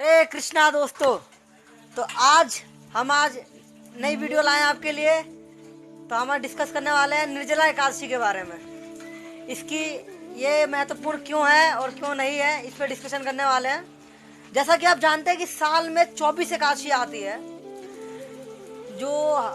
हरे कृष्णा दोस्तों। तो आज नई वीडियो लाए हैं आपके लिए। तो हम डिस्कस करने वाले हैं निर्जला एकादशी के बारे में। इसकी ये महत्वपूर्ण क्यों है और क्यों नहीं है, इस पर डिस्कशन करने वाले हैं। जैसा कि आप जानते हैं कि साल में 24 एकादशी आती है, जो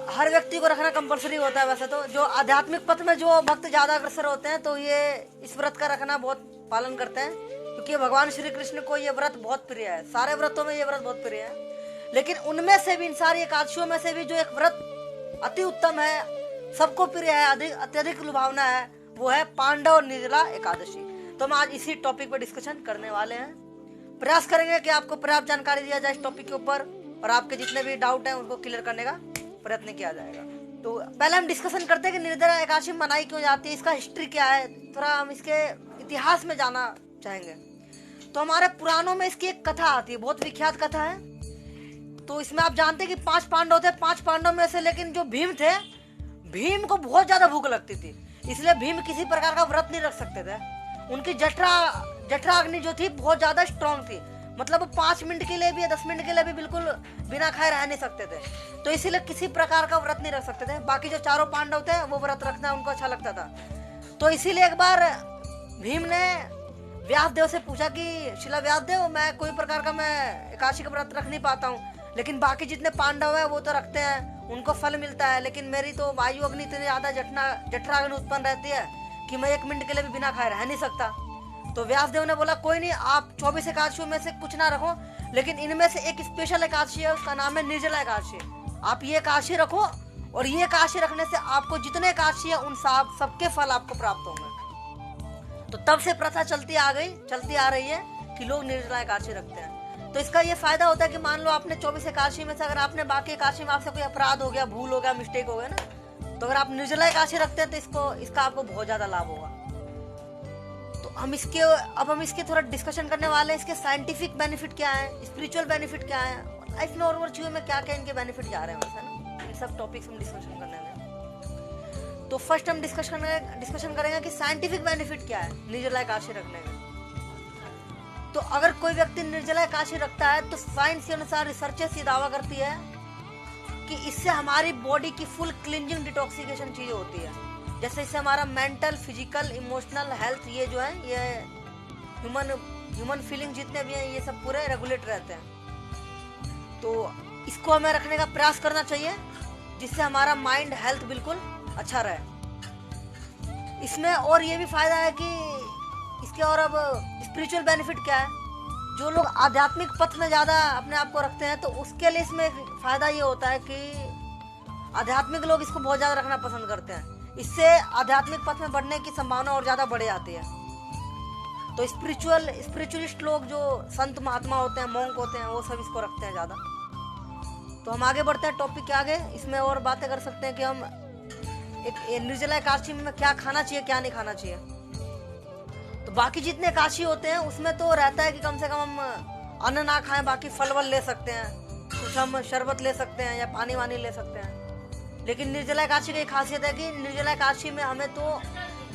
हर व्यक्ति को रखना कंपलसरी होता है। वैसे तो जो आध्यात्मिक पथ में जो भक्त ज्यादा अग्रसर होते हैं तो ये इस व्रत का रखना बहुत पालन करते हैं, क्योंकि भगवान श्री कृष्ण को ये व्रत बहुत प्रिय है। सारे व्रतों में ये व्रत बहुत प्रिय है, लेकिन उनमें से भी, इन सारी एकादशियों में से भी जो एक व्रत अति उत्तम है, सबको प्रिय है, अत्यधिक लुभावना है, वो है पांडव निर्जला एकादशी। तो हम आज इसी टॉपिक पर डिस्कशन करने वाले हैं। प्रयास करेंगे कि आपको पर्याप्त जानकारी दिया जाए इस टॉपिक के ऊपर, और आपके जितने भी डाउट हैं उनको क्लियर करने का प्रयत्न किया जाएगा। तो पहले हम डिस्कशन करते हैं कि निर्जला एकादशी मनाई क्यों जाती है, इसका हिस्ट्री क्या है, थोड़ा हम इसके इतिहास में जाना चाहेंगे। तो हमारे पुराणों में इसकी एक कथा आती है, बहुत विख्यात कथा है। तो इसमें आप जानते हैं कि 5 पांडव थे। 5 पांडव में से लेकिन जो भीम थे, भीम को बहुत ज्यादा भूख लगती थी, इसलिए भीम किसी प्रकार का व्रत नहीं रख सकते थे। उनकी जठरा अग्नि जो थी बहुत ज्यादा स्ट्रांग थी, मतलब वो 5 मिनट के लिए भी या 10 मिनट के लिए भी बिल्कुल बिना खाए रह नहीं सकते थे। तो इसीलिए किसी प्रकार का व्रत नहीं रख सकते थे। बाकी जो चारों पांडव थे वो व्रत रखना उनको अच्छा लगता था। तो इसीलिए एक बार भीम ने व्यास देव से पूछा कि शिला व्यास देव, मैं कोई प्रकार का मैं एकादशी का व्रत रख नहीं पाता हूँ, लेकिन बाकी जितने पांडव है वो तो रखते हैं, उनको फल मिलता है, लेकिन मेरी तो वायु अग्नि इतनी ज्यादा जठरा अग्नि उत्पन्न रहती है कि मैं 1 मिनट के लिए भी बिना खाए रह नहीं सकता। तो व्यासदेव ने बोला कोई नहीं, आप 24 एकादशियों में से कुछ ना रखो, लेकिन इनमें से एक स्पेशल एकादशी है, उसका नाम है निर्जला एकादशी। आप ये एकादशी रखो, और ये एकादशी रखने से आपको जितने एकादशी है उन सबके फल आपको प्राप्त होंगे। तो तब से प्रथा चलती आ रही है कि लोग निर्जला एकादशी रखते हैं। तो इसका ये फायदा होता है कि मान लो आपने 24 एकादशी में से अगर आपने बाकी एकादशी में आपसे कोई अपराध हो गया, भूल हो गया, मिस्टेक हो गया ना, तो अगर आप निर्जला एकादशी रखते हैं तो इसका आपको बहुत ज्यादा लाभ होगा। तो हम इसके थोड़ा डिस्कशन करने वाले हैं। इसके साइंटिफिक बेनिफिट क्या है, स्पिरिचुअल बेनिफिट क्या है, लाइफ में और चीजों में क्या क्या इनके बेनिफिट जा रहे हैं, वैसे ना इन सब टॉपिक्स हम डिस्कशन करने में। तो फर्स्ट हम डिस्कशन करेंगे कि साइंटिफिक बेनिफिट क्या है निर्जला एकादशी रखने का। तो अगर कोई व्यक्ति निर्जला एकादशी रखता है तो साइंस के अनुसार रिसर्चेस ये दावा करती है कि इससे हमारी बॉडी की फुल क्लींजिंग डिटॉक्सिकेशन चीज होती है। जैसे इससे हमारा मेंटल, फिजिकल, इमोशनल हेल्थ, ये जो है, ये ह्यूमन फीलिंग जितने भी हैं, ये सब पूरे रेगुलेट रहते हैं। तो इसको हमें रखने का प्रयास करना चाहिए, जिससे हमारा माइंड हेल्थ बिल्कुल अच्छा रहे। इसमें और ये भी फायदा है कि इसके और अब स्पिरिचुअल बेनिफिट क्या है, जो लोग आध्यात्मिक पथ में ज्यादा अपने आप को रखते हैं तो उसके लिए इसमें फायदा ये होता है कि आध्यात्मिक लोग इसको बहुत ज्यादा रखना पसंद करते हैं। इससे आध्यात्मिक पथ में बढ़ने की संभावना और ज्यादा बढ़ जाती है। तो स्पिरिचुअलिस्ट लोग, जो संत महात्मा होते हैं, मॉन्क होते हैं, वो सब इसको रखते हैं ज्यादा। तो हम आगे बढ़ते हैं टॉपिक के आगे। इसमें और बातें कर सकते हैं कि हम एक निर्जला एकादशी में क्या खाना चाहिए, क्या नहीं खाना चाहिए। तो बाकी जितने एकादशी होते हैं उसमें तो रहता है कि कम से कम हम अन्न ना खाएं, बाकी फल वल ले सकते हैं, कुछ हम शरबत ले सकते हैं या पानी वानी ले सकते हैं। लेकिन निर्जला एकादशी की खासियत है कि निर्जला एकादशी में हमें तो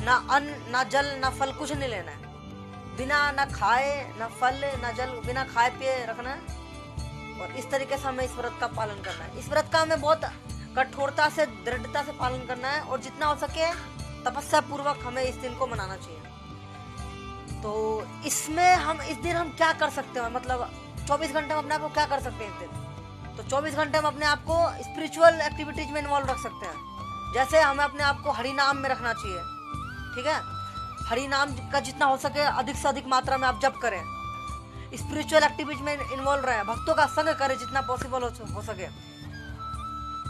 ना अन्न, ना जल, ना फल, कुछ नहीं लेना है। बिना ना खाए, ना फल, ना जल, बिना खाए पिए रखना है। और इस तरीके से हमें इस व्रत का पालन करना है। इस व्रत का हमें बहुत कठोरता से, दृढ़ता से पालन करना है, और जितना हो सके तपस्या पूर्वक हमें इस दिन को मनाना चाहिए। तो इसमें इस दिन हम क्या कर सकते हैं, मतलब 24 घंटे में अपने आप को क्या कर सकते हैं इस दिन। तो 24 घंटे हम अपने आप को स्पिरिचुअल एक्टिविटीज में इन्वॉल्व रख सकते हैं। जैसे हमें अपने आप को हरि नाम में रखना चाहिए, ठीक है। हरि नाम का जितना हो सके अधिक से अधिक मात्रा में आप जप करें, स्पिरिचुअल एक्टिविटीज में इन्वॉल्व रहें, भक्तों का संग करें जितना पॉसिबल हो सके,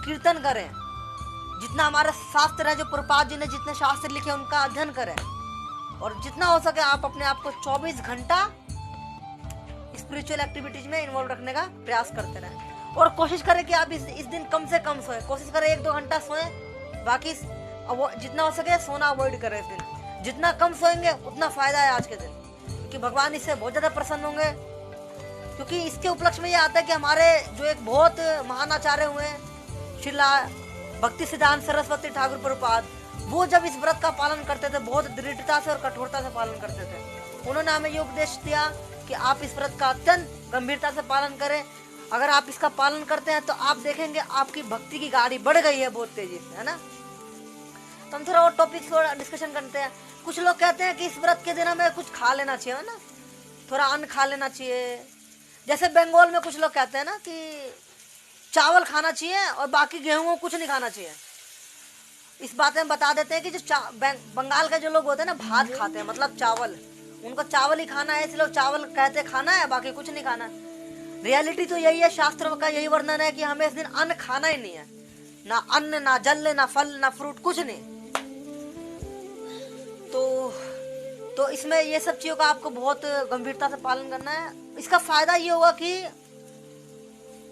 कीर्तन करें, जितना हमारे शास्त्र है, जो प्रभुपाद जी ने जितने शास्त्र लिखे उनका अध्ययन करें, और जितना हो सके आप अपने आप को 24 घंटा स्पिरिचुअल एक्टिविटीज में इन्वॉल्व रखने का प्रयास करते रहें। और कोशिश करें कि आप इस दिन कम से कम सोएं, कोशिश करें 1-2 घंटा सोएं, बाकी जितना हो सके सोना अवॉइड करें। इस दिन जितना कम सोएंगे उतना फायदा है आज के दिन, क्योंकि भगवान इससे बहुत ज्यादा प्रसन्न होंगे। क्योंकि इसके उपलक्ष्य में ये आता है कि हमारे जो एक बहुत महान आचार्य हुए, शिला भक्ति सिद्धांत सरस्वती ठाकुर प्रभुपाद, वो जब इस व्रत का पालन करते थे, बहुत दृढ़ता से और कठोरता से पालन करते थे। उन्होंने हमें ये उपदेश दिया कि आप इस व्रत का अत्यंत गंभीरता से पालन करें। अगर आप इसका पालन करते हैं तो आप देखेंगे आपकी भक्ति की गाड़ी बढ़ गई है बहुत तेजी से, है ना। तो हम थोड़ा और टॉपिक थोड़ा डिस्कशन करते हैं। कुछ लोग कहते हैं कि इस व्रत के दिन हमें कुछ खा लेना चाहिए, है ना, थोड़ा अन्न खा लेना चाहिए। जैसे बंगाल में कुछ लोग कहते हैं ना कि चावल खाना चाहिए और बाकी गेहूं कुछ नहीं खाना चाहिए। इस बात में बता देते हैं कि जो बंगाल के जो लोग होते हैं ना भात खाते हैं, मतलब चावल, उनको चावल ही खाना है, इसलिए चावल कहते खाना है, बाकी कुछ नहीं खाना। रियलिटी तो यही है, शास्त्रों का यही वर्णन है कि हमें इस दिन अन्न खाना ही नहीं है, ना अन्न, ना जल, ना फल, ना फ्रूट, कुछ नहीं। तो इसमें ये सब चीजों का आपको बहुत गंभीरता से पालन करना है। इसका फायदा ये होगा कि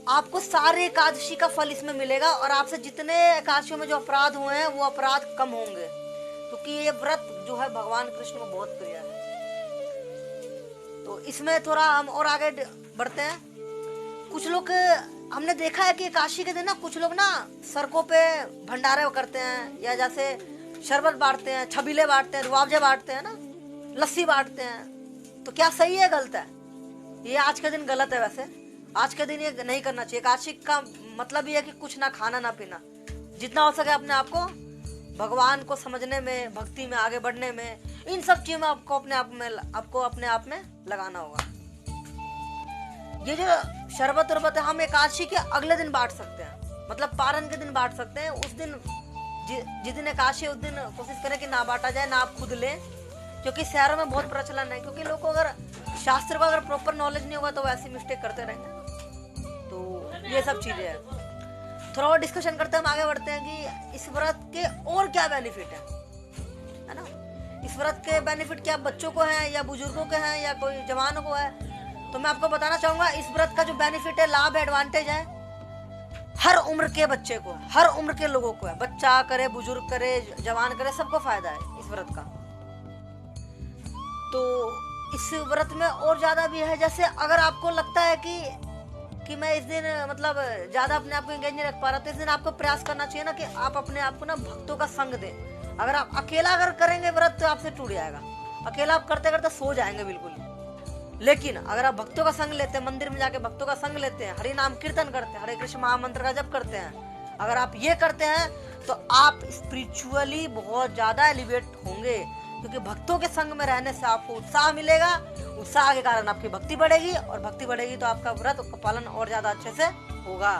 आपको सारे एकादशी का फल इसमें मिलेगा और आपसे जितने एकादशियों में जो अपराध हुए हैं वो अपराध कम होंगे, क्योंकि ये व्रत जो है भगवान कृष्ण को बहुत प्रिय है। तो इसमें थोड़ा हम और आगे बढ़ते हैं। कुछ लोग हमने देखा है कि एकादशी के दिन ना कुछ लोग ना सड़कों पे भंडारे करते हैं, या जैसे शरबत बांटते हैं, छबीले बांटते हैं, रुआवजे बांटते हैं ना, लस्सी बांटते हैं। तो क्या सही है, गलत है? ये आज के दिन गलत है। वैसे आज के दिन ये नहीं करना चाहिए। एकादशी का मतलब ये है कि कुछ ना खाना ना पीना, जितना हो सके अपने आप को भगवान को समझने में, भक्ति में आगे बढ़ने में, इन सब चीजों में आपको अपने आप में लगाना होगा। ये जो शरबत उरबत है हम एकादशी के अगले दिन बांट सकते हैं, मतलब पारण के दिन बांट सकते हैं। उस दिन जिस दिन एकादशी उस दिन कोशिश करें कि ना बांटा जाए, ना आप खुद लें, क्योंकि शहरों में बहुत प्रचलन है। क्योंकि लोग को अगर शास्त्र का अगर प्रॉपर नॉलेज नहीं होगा तो वैसी मिस्टेक करते रहेंगे। तो ये सब चीजें हैं। थोड़ा और डिस्कशन करते हैं, हम आगे बढ़ते हैं कि इस व्रत के और क्या बेनिफिट है ना। इस व्रत के बेनिफिट क्या बच्चों को है या बुजुर्गों के हैं या कोई जवानों को है, तो मैं आपको बताना चाहूंगा इस व्रत का जो बेनिफिट है, लाभ, एडवांटेज है, हर उम्र के बच्चे को, हर उम्र के लोगों को है। बच्चा करे, बुजुर्ग करे, जवान करे, सबको फायदा है इस व्रत का। तो इस व्रत में और ज्यादा भी है, जैसे अगर आपको लगता है कि मैं इस दिन मतलब ज्यादा अपने आप को एंगेज नहीं रख पा रहा, तो इस दिन आपको प्रयास करना चाहिए ना कि आप अपने आप को ना भक्तों का संग दें। अगर आप अकेला अगर करेंगे व्रत तो आपसे टूट जाएगा, अकेला आप करते करते सो जाएंगे बिल्कुल। लेकिन अगर आप भक्तों का संग लेते हैं, मंदिर में जाके भक्तों का संग लेते हैं, हरि नाम कीर्तन करते हैं, हरे कृष्ण महामंत्र का जप करते हैं, अगर आप ये करते हैं तो आप स्पिरिचुअली बहुत ज्यादा एलिवेट होंगे, क्योंकि भक्तों के संग में रहने से आपको उत्साह मिलेगा। उत्साह के कारण आपकी भक्ति बढ़ेगी, और भक्ति बढ़ेगी तो आपका व्रत का पालन और ज्यादा अच्छे से होगा।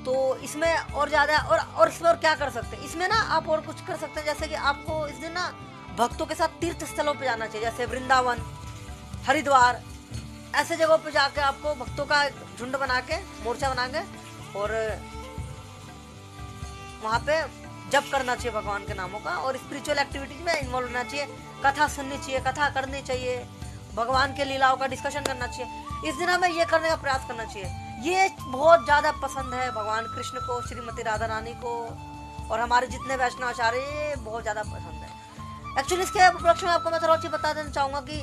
तो इसमें और ज्यादा और इसमें और क्या कर सकते हैं, इसमें ना आप और कुछ कर सकते हैं। jैसे कि आपको इस दिन ना भक्तों के साथ तीर्थ स्थलों पे जाना चाहिए, जैसे वृंदावन, हरिद्वार, ऐसे जगहों पे जाके आपको भक्तों का झुंड बना के, मोर्चा बना के, और वहां पे जप करना चाहिए भगवान के नामों का, और स्पिरिचुअल एक्टिविटीज में इन्वॉल्व होना चाहिए। कथा सुननी चाहिए, कथा करनी चाहिए, भगवान के लीलाओं का डिस्कशन करना चाहिए। इस दिन हमें ये करने का प्रयास करना चाहिए। ये बहुत ज्यादा पसंद है भगवान कृष्ण को, श्रीमती राधा रानी को, और हमारे जितने वैष्णवाचार्य बहुत ज्यादा पसंद है। एक्चुअली इसके उपलक्ष्य में आपको मैं थोड़ा चीज बता देना चाहूंगा कि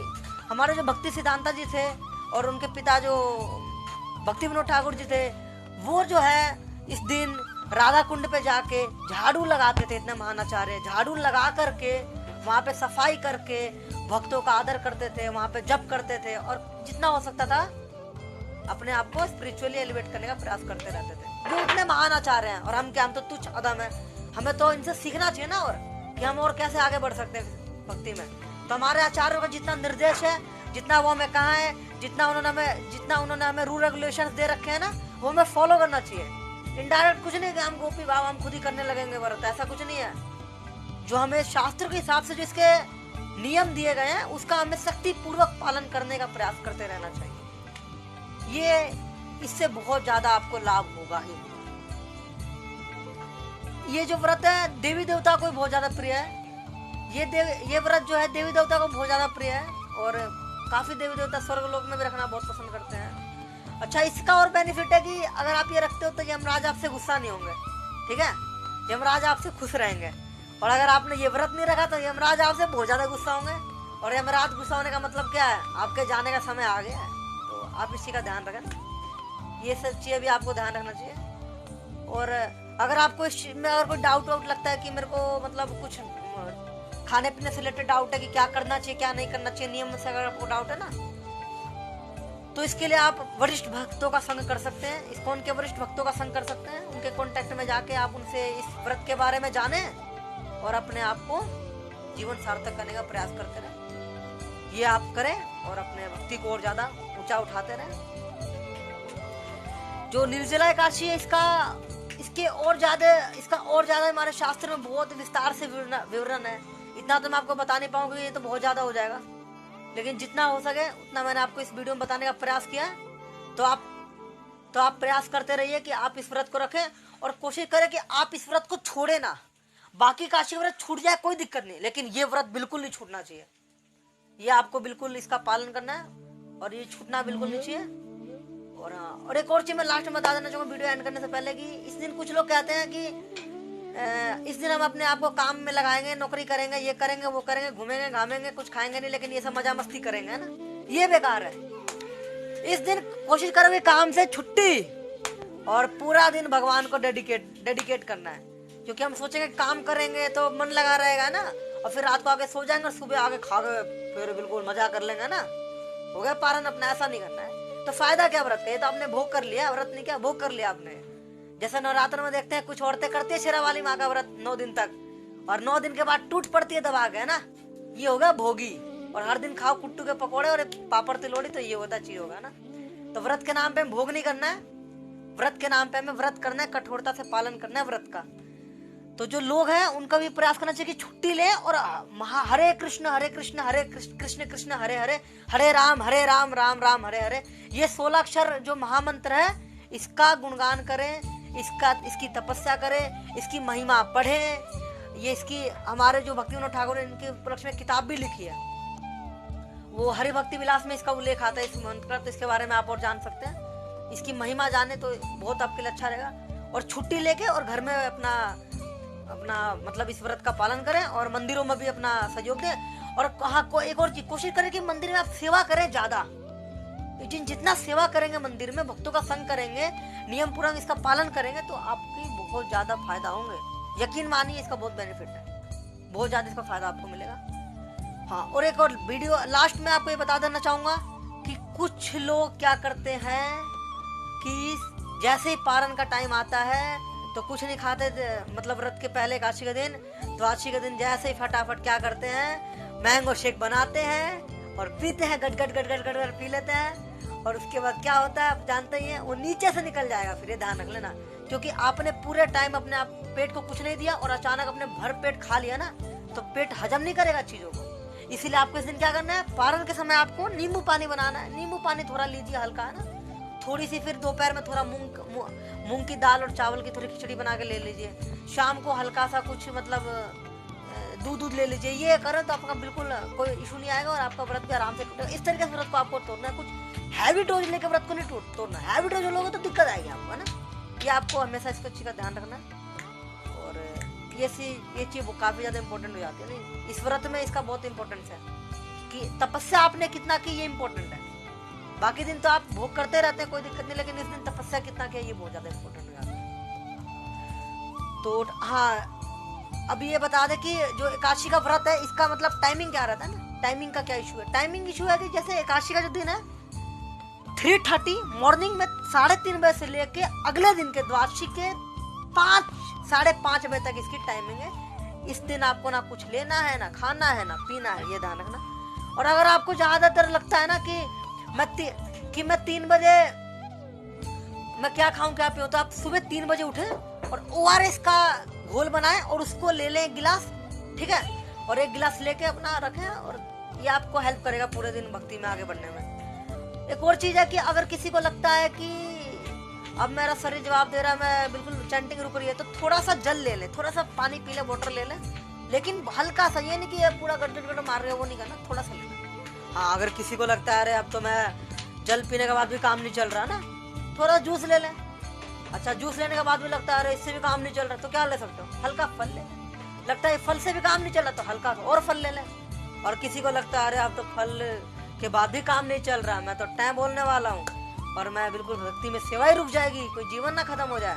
हमारे जो भक्ति सिद्धांता जी थे और उनके पिता जो भक्ति विनोद ठाकुर जी थे, वो जो है इस दिन राधा कुंड पे जाके झाड़ू लगाते थे। इतने महानाचार्य झाड़ू लगा करके वहाँ पे सफाई करके भक्तों का आदर करते थे, वहाँ पे जप करते थे, और जितना हो सकता था अपने आप को स्पिरिचुअली एलिवेट करने का प्रयास करते रहते थे। जो इतने महानाचार्य हैं, और हम क्या, हम तो तुच्छ अदम है, हमें तो इनसे सीखना चाहिए ना, और कि हम और कैसे आगे बढ़ सकते हैं भक्ति में। तो हमारे आचार्यों का जितना निर्देश है, जितना वो हमें कहा है, जितना उन्होंने हमें रूल रेगुलेशंस दे रखे हैं ना, वो हमें फॉलो करना चाहिए। इनडायरेक्ट कुछ नहीं कि हम गोपी भाव हम खुद ही करने लगेंगे व्रत, ऐसा कुछ नहीं है। जो हमें शास्त्र के हिसाब से जो इसके नियम दिए गए हैं उसका हमें सख्ती पूर्वक पालन करने का प्रयास करते रहना चाहिए। ये इससे बहुत ज्यादा आपको लाभ होगा ही। ये जो व्रत है देवी देवता को बहुत ज्यादा प्रिय है। ये व्रत जो है देवी देवता को बहुत ज्यादा प्रिय है, और काफी देवी देवता स्वर्गलोक में भी रखना बहुत पसंद करते हैं। अच्छा, इसका और बेनिफिट है कि अगर आप ये रखते हो तो यमराज आपसे गुस्सा नहीं होंगे, ठीक है, यमराज आपसे खुश रहेंगे। और अगर आपने ये व्रत नहीं रखा तो यमराज आपसे बहुत ज्यादा गुस्सा होंगे, और यमराज गुस्सा होने का मतलब क्या है, आपके जाने का समय आ गया है। तो आप इस चीज का ध्यान रखें, ये सब चीजें भी आपको ध्यान रखना चाहिए। और अगर आपको इस चीज में अगर कोई डाउट लगता है कि मेरे को मतलब कुछ खाने पीने से रिलेटेड डाउट है कि क्या करना चाहिए क्या नहीं करना चाहिए, नियम से अगर आपको डाउट है ना, तो इसके लिए आप वरिष्ठ भक्तों का संग कर सकते हैं, इस्कॉन के वरिष्ठ भक्तों का संग कर सकते हैं। उनके कांटेक्ट में जाके आप उनसे इस व्रत के बारे में जाने और अपने आप को जीवन सार्थक करने का प्रयास करते रहें। ये आप करें और अपने भक्ति को और ज्यादा ऊंचा उठाते रहें। जो निर्जला एकादशी है इसका और ज्यादा हमारे शास्त्र में बहुत विस्तार से विवरण है। इतना तो मैं आपको बता नहीं पाऊंगा, ये तो बहुत ज्यादा हो जाएगा, लेकिन जितना हो सके उतना मैंने आपको इस वीडियो में बताने का प्रयास किया। तो आप प्रयास करते रहिए कि आप इस व्रत को रखें और कोशिश करें कि आप इस व्रत को छोड़े ना। बाकी काशी व्रत छूट जाए कोई दिक्कत नहीं, लेकिन ये व्रत बिल्कुल नहीं छूटना चाहिए। ये आपको बिल्कुल इसका पालन करना है और ये छूटना बिल्कुल नहीं चाहिए। और एक और चीज मैं लास्ट में बता देना चाहूँगा वीडियो एंड करने से पहले कि इस दिन कुछ लोग कहते हैं कि इस दिन हम अपने आप को काम में लगाएंगे, नौकरी करेंगे, ये करेंगे, वो करेंगे, घूमेंगे घामेंगे, कुछ खाएंगे नहीं, लेकिन ये सब मजा मस्ती करेंगे ना, ये बेकार है। इस दिन कोशिश करोगे काम से छुट्टी और पूरा दिन भगवान को डेडिकेट करना है, क्योंकि हम सोचेंगे काम करेंगे तो मन लगा रहेगा ना, और फिर रात को आके सो जाएंगे और सुबह आके खा गए फिर बिल्कुल मजा कर लेंगे ना, हो गया पारण अपना। ऐसा नहीं करना है। तो फायदा क्या व्रत का? ये तो आपने भोग कर लिया, व्रत नहीं क्या भोग कर लिया आपने। जैसे नवरात्र में देखते हैं कुछ औरतें करती है शेरा वाली माँ का व्रत 9 दिन तक, और 9 दिन के बाद टूट पड़ती है दबा के ना, ये होगा भोगी। और हर दिन खाओ कुट्टू के पकौड़े और पापड़ तिलोड़ी, तो ये होता चीज होगा ना। तो व्रत के नाम पे भोग नहीं करना है, व्रत के नाम पे हमें व्रत करना है, कठोरता से पालन करना है व्रत का। तो जो लोग हैं उनका भी प्रयास करना चाहिए कि छुट्टी ले और हरे कृष्ण हरे कृष्ण कृष्ण कृष्ण हरे हरे, हरे राम राम राम हरे हरे, ये 16 अक्षर जो महामंत्र है इसका गुणगान करें, इसकी तपस्या करें, इसकी महिमा पढ़ें। ये इसकी हमारे जो भक्ति विनोद ठाकुर ने इनके उपलक्ष्य में किताब भी लिखी है, वो हरि भक्ति विलास में इसका उल्लेख आता है इस मंत्र का। तो इसके बारे में आप और जान सकते हैं, इसकी महिमा जाने तो बहुत आपके लिए अच्छा रहेगा। और छुट्टी लेके और घर में अपना मतलब इस व्रत का पालन करें और मंदिरों में भी अपना सहयोग दें। और कहाँ को एक और चीज कोशिश करें कि मंदिर में आप सेवा करें ज्यादा। जितना सेवा करेंगे मंदिर में, भक्तों का संग करेंगे, नियम पूर्वक इसका पालन करेंगे, तो आपकी बहुत ज्यादा फायदा होंगे। यकीन मानिए इसका बहुत बेनिफिट है, बहुत ज्यादा इसका फायदा आपको मिलेगा। हाँ, और एक और वीडियो लास्ट में आपको ये बता देना चाहूंगा कि कुछ लोग क्या करते हैं कि जैसे ही पारण का टाइम आता है तो कुछ नहीं खाते, मतलब व्रत के पहले एकादशी के दिन, द्वादशी के दिन जैसे ही फटाफट क्या करते हैं, मैंगो शेक बनाते हैं और पीते हैं, गट गट गट गट गट गट पी लेते हैं। और उसके बाद क्या होता है आप जानते ही हैं, वो नीचे से निकल जाएगा। फिर ये ध्यान रख लेना, क्योंकि आपने पूरे टाइम अपने आप पेट को कुछ नहीं दिया और अचानक अपने भर पेट खा लिया ना, तो पेट हजम नहीं करेगा चीजों को। इसीलिए आपको इस दिन क्या करना है, पारण के समय आपको नींबू पानी बनाना है। नींबू पानी थोड़ा लीजिए, हल्का है ना, थोड़ी सी फिर दोपहर में थोड़ा मूंग की दाल और चावल की थोड़ी खिचड़ी बना के ले लीजिए। शाम को हल्का सा कुछ मतलब दूध ले लीजिए। ये करें तो आपका बिल्कुल कोई इशू नहीं आएगा और आपका व्रत भी आराम से टूटेगा। इस तरीके से व्रत को आपको तोड़ना है, कुछ हैवी डोज लेकर व्रत को नहीं तोड़ना। हैवी डोज लोगे तो दिक्कत आएगी आपको, है ना। ये आपको हमेशा इसको चीज का ध्यान रखना है। और ये चीज काफी ज्यादा इंपॉर्टेंट हो जाती है। नहीं, इस व्रत में इसका बहुत इंपॉर्टेंस है कि तपस्या आपने कितना की, ये इंपॉर्टेंट है। बाकी दिन तो आप भोग करते रहते हैं, कोई दिक्कत नहीं, लेकिन इस दिन तपस्या कितना किया ये बहुत ज्यादा इंपॉर्टेंट हो जाता है। तो हाँ, अब ये बता दे कि जो एकादशी का व्रत है इसका मतलब टाइमिंग क्या रहता है ना। टाइमिंग का क्या इशू है? टाइमिंग इशू है कि जैसे एकादशी का जो दिन है 3:30 मॉर्निंग में 3:30 बजे से लेके अगले दिन के द्वादशी के 5-5:30 बजे तक इसकी टाइमिंग है। इस दिन आपको ना कुछ लेना है, ना खाना है, ना पीना है, ये ध्यान रखना। और अगर आपको ज्यादातर लगता है ना कि मैं 3 बजे मैं क्या खाऊं क्या पीऊं, तो आप सुबह 3 बजे उठे और ORS का घोल बनाएं और उसको ले लें 1 गिलास, ठीक है, और 1 गिलास लेके अपना रखें, और ये आपको हेल्प करेगा पूरे दिन भक्ति में आगे बढ़ने में। एक और चीज है कि अगर किसी को लगता है कि अब मेरा शरीर जवाब दे रहा है, मैं बिल्कुल चैंटिंग रुक रही है, तो थोड़ा सा जल ले लें, थोड़ा सा पानी पी लें, वाटर ले लें, लेकिन हल्का सा, ये नहीं कि पूरा गट मार रहे हो, वो नहीं करना, थोड़ा सा लेना। हाँ, अगर किसी को लगता है अरे अब तो मैं जल पीने के बाद भी काम नहीं चल रहा ना, थोड़ा जूस ले लें। अच्छा, जूस लेने के बाद भी लगता है अरे इससे भी काम नहीं चल रहा, तो क्या ले सकते हो, हल्का फल ले। लगता है फल से भी काम नहीं चल रहा, तो हल्का और फल ले लें। और किसी को लगता है अरे अब तो फल के बाद भी काम नहीं चल रहा, मैं तो टाइम बोलने वाला हूँ और मैं बिल्कुल भक्ति में सेवा ही रुक जाएगी, कोई जीवन ना खत्म हो जाए,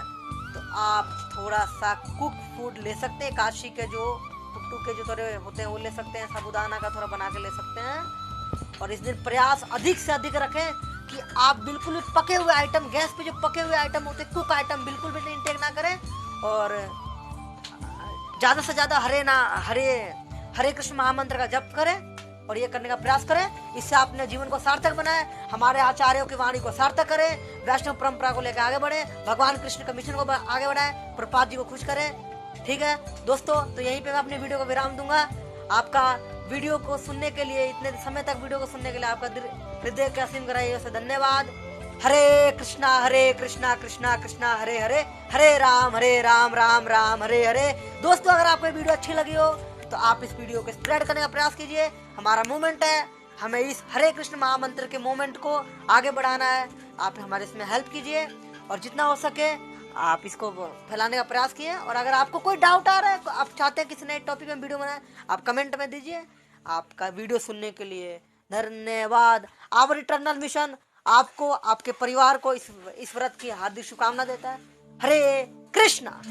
तो आप थोड़ा सा कुक फूड ले सकते हैं। काशी के जो कुट्टू के जो थोड़े होते हैं वो ले सकते हैं, साबुदाना का थोड़ा बना के ले सकते हैं। और इस दिन प्रयास अधिक से अधिक रखें कि आप बिल्कुल भी पके हुए आइटम, गैस पे जो पके हुए आइटम होते हैं, कुक आइटम बिल्कुल भी इंटेक ना करें, और ज़्यादा से ज़्यादा हरे कृष्ण महामंत्र का जप करें और ये करने का प्रयास करें। इससे अपने जीवन को सार्थक बनाए, हमारे आचार्यों की वाणी को सार्थक करें, वैष्णव परंपरा को लेकर आगे बढ़े, भगवान कृष्ण का मिशन को आगे बढ़ाए, प्रपात जी को खुश करें। ठीक है दोस्तों, तो यहीं पे मैं अपने वीडियो को विराम दूंगा। आपका वीडियो को सुनने के लिए, इतने समय तक वीडियो को सुनने के लिए आपका हृदय के असीम गहराइयों से धन्यवाद। हरे कृष्णा कृष्णा कृष्णा हरे हरे, हरे राम राम राम हरे हरे। दोस्तों, अगर आपको वीडियो अच्छी लगी हो तो आप इस वीडियो को स्प्रेड करने का प्रयास कीजिए। हमारा मूवमेंट है, हमें इस हरे कृष्ण महामंत्र के मूवमेंट को आगे बढ़ाना है। आप हमारे इसमें हेल्प कीजिए और जितना हो सके आप इसको फैलाने का प्रयास कीजिए। और अगर आपको कोई डाउट आ रहा है, आप चाहते हैं किसी नए टॉपिक में वीडियो बनाए, आप कमेंट में दीजिए। आपका वीडियो सुनने के लिए धन्यवाद। आवर इटर्नल मिशन आपको, आपके परिवार को इस व्रत की हार्दिक शुभकामना देता है। हरे कृष्णा।